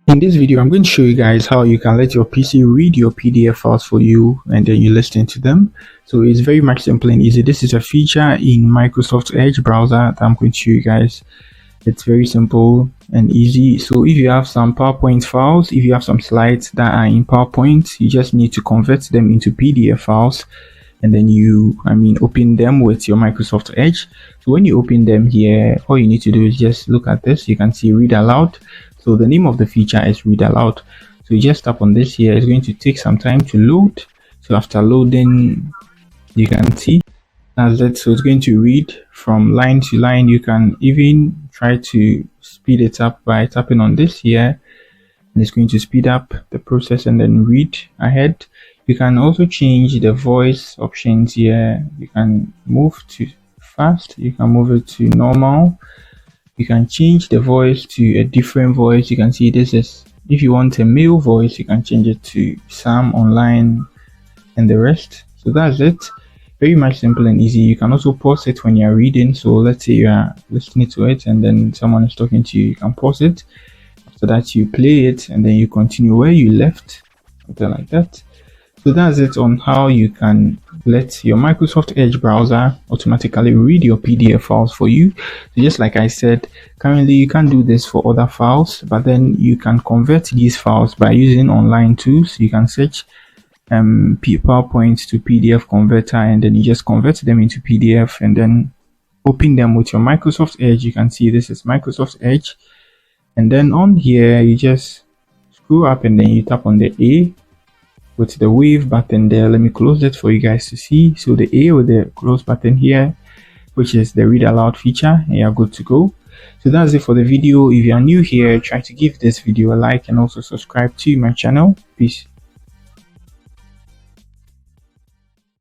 In this video, I'm going to show you guys how you can let your PC read your PDF files for you and then you listen to them. So it's very much simple and easy. This is a feature in Microsoft Edge browser that I'm going to show you guys. It's very simple and easy. So if you have some PowerPoint files, if you have some slides that are in PowerPoint, you just need to convert them into PDF files and then open them with your Microsoft Edge. So when you open them here, all you need to do is just look at this. You can see read aloud. So the name of the feature is read aloud. So you just tap on this here. It's going to take some time to load. So after loading, you can see that's it. So it's going to read from line to line. You can even try to speed it up by tapping on this here, and it's going to speed up the process and then read ahead. You can also change the voice options here. You can move to fast, you can move it to normal, you can change the voice to a different voice. You can see this is, if you want a male voice, you can change it to Sam Online and the rest. So that's it. Very much simple and easy. You can also pause it when you're reading. So let's say you are listening to it and then someone is talking to you, you can pause it. After that, you play it and then you continue where you left, something like that. So that's it on how you can let your Microsoft Edge browser automatically read your PDF files for you. So just like I said, currently you can't do this for other files, but then you can convert these files by using online tools. You can search PowerPoint to PDF converter and then you just convert them into PDF and then open them with your Microsoft Edge. You can see this is Microsoft Edge, and then on here you just scroll up and then you tap on the A with the wave button there. Let me close it for you guys to see. So the A with the close button here, which is the read aloud feature, and you're good to go. So that's it for the video. If you are new here, try to give this video a like and also subscribe to my channel. Peace.